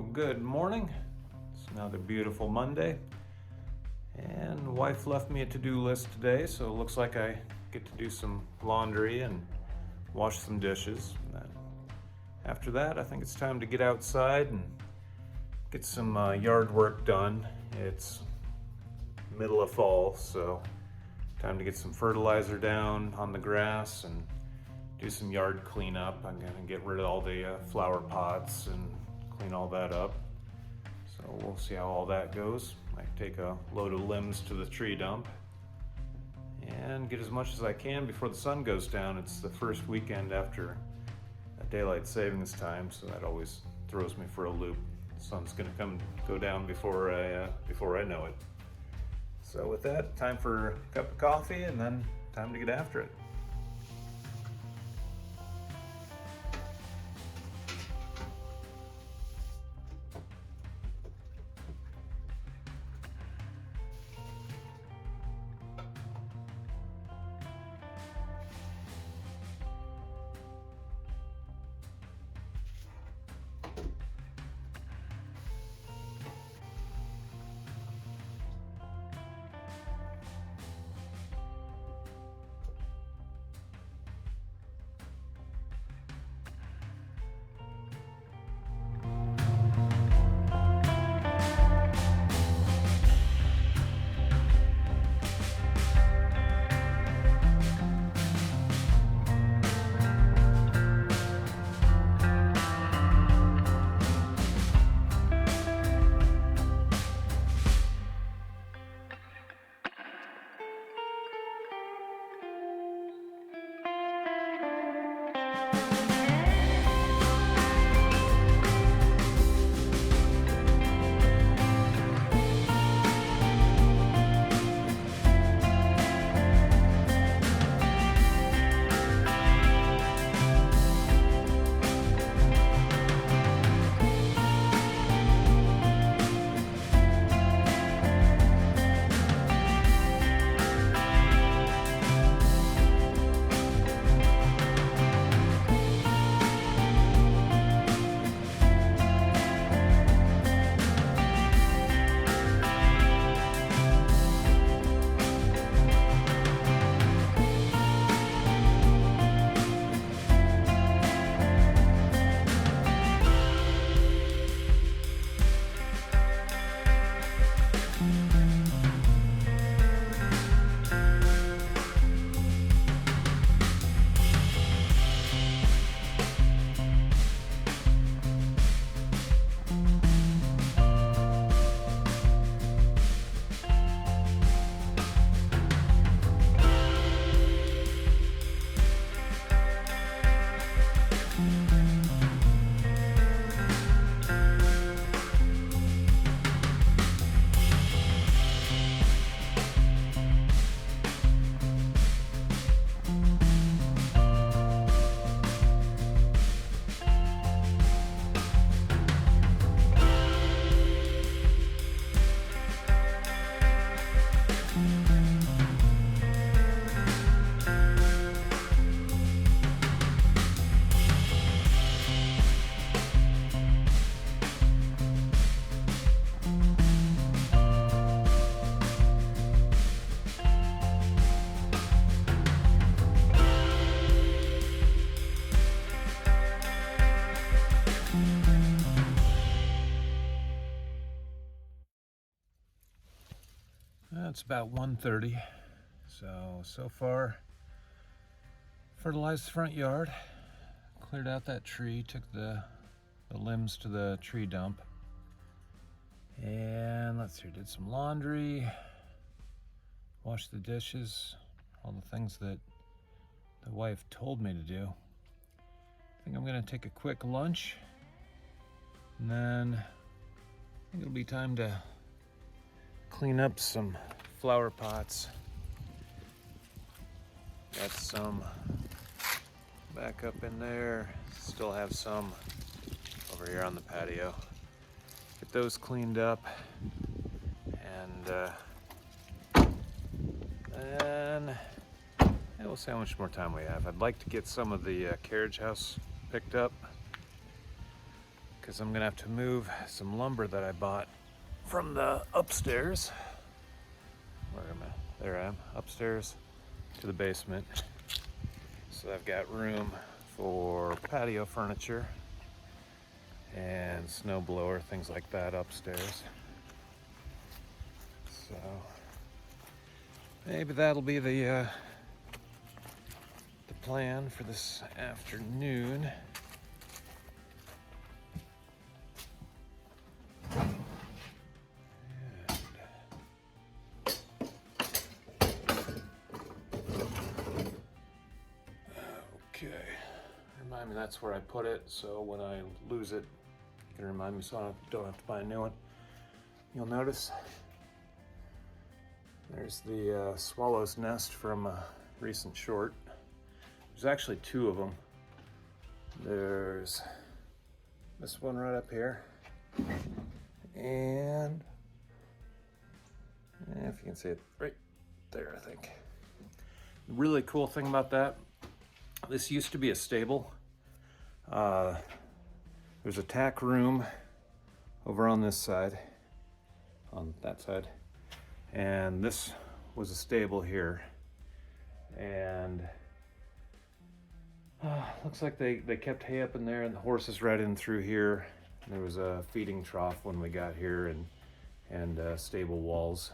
So good morning. It's another beautiful Monday. And wife left me a to-do list today, so it looks like I get to do some laundry and wash some dishes. And then after that, I think it's time to get outside and get some yard work done. It's middle of fall, so time to get some fertilizer down on the grass and do some yard cleanup. I'm gonna get rid of all the flower pots and clean all that up. So we'll see how all that goes. Might take a load of limbs to the tree dump and get as much as I can before the sun goes down. It's the first weekend after daylight savings time, so that always throws me for a loop. The sun's gonna go down before I know it. So with that, time for a cup of coffee and then time to get after it. It's about 1:30, so far fertilized the front yard, cleared out that tree, took the limbs to the tree dump, and let's see, did some laundry, washed the dishes, all the things that the wife told me to do. I think I'm gonna take a quick lunch, and then I think it'll be time to clean up some flower pots. Got some back up in there. Still have some over here on the patio. Get those cleaned up, and then we'll see how much more time we have. I'd like to get some of the carriage house picked up. because I'm gonna have to move some lumber that I bought from the upstairs. Where am I? There I am, upstairs to the basement. So I've got room for patio furniture and snow blower, things like that upstairs. So maybe that'll be the plan for this afternoon. Okay, remind me that's where I put it, so when I lose it, you can remind me so I don't have to buy a new one. You'll notice there's the swallow's nest from a recent short. There's actually two of them. There's this one right up here, and if you can see it right there, I think. The really cool thing about that, this used to be a stable. There's a tack room over on this side, on that side, and this was a stable here. And looks like they kept hay up in there, and the horses right in through here. There was a feeding trough when we got here, and stable walls.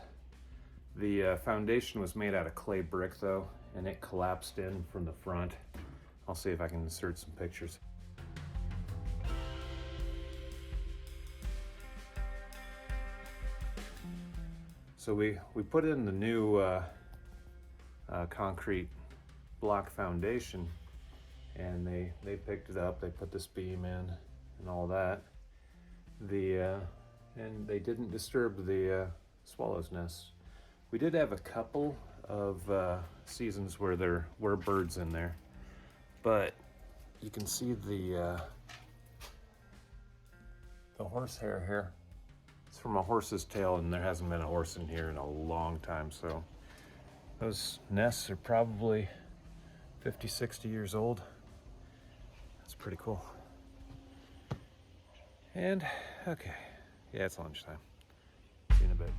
The foundation was made out of clay brick though, and it collapsed in from the front. I'll see if I can insert some pictures. So we put in the new concrete block foundation, and they picked it up. They put this beam in and all that. And they didn't disturb the swallow's nest. We did have a couple of seasons where there were birds in there, but you can see the horsehair here. It's from a horse's tail, and there hasn't been a horse in here in a long time, so those nests are probably 50, 60 years old. That's pretty cool. And, okay, yeah, it's lunchtime. See you in a bit.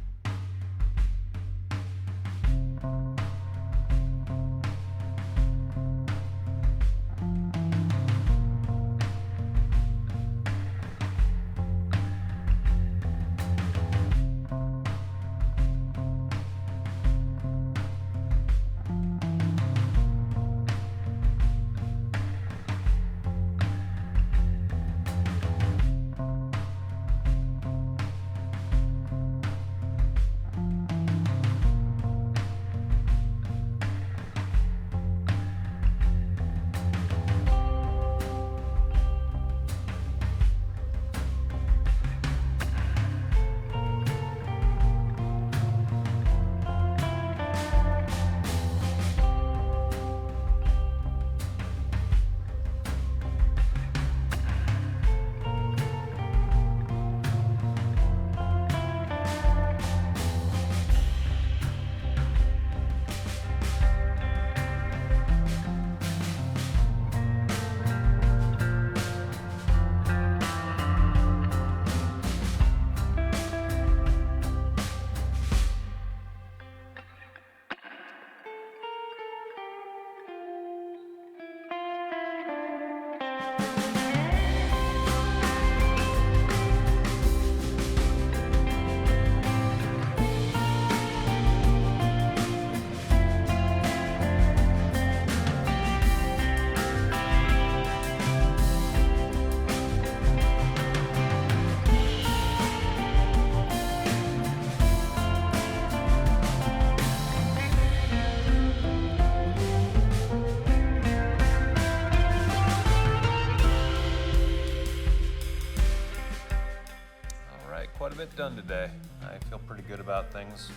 Quite a bit done today. I feel pretty good about things.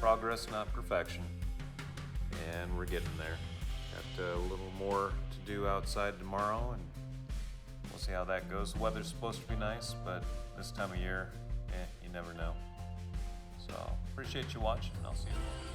Progress, not perfection. And we're getting there. Got a little more to do outside tomorrow, and we'll see how that goes. The weather's supposed to be nice, but this time of year, you never know. So appreciate you watching, and I'll see you tomorrow.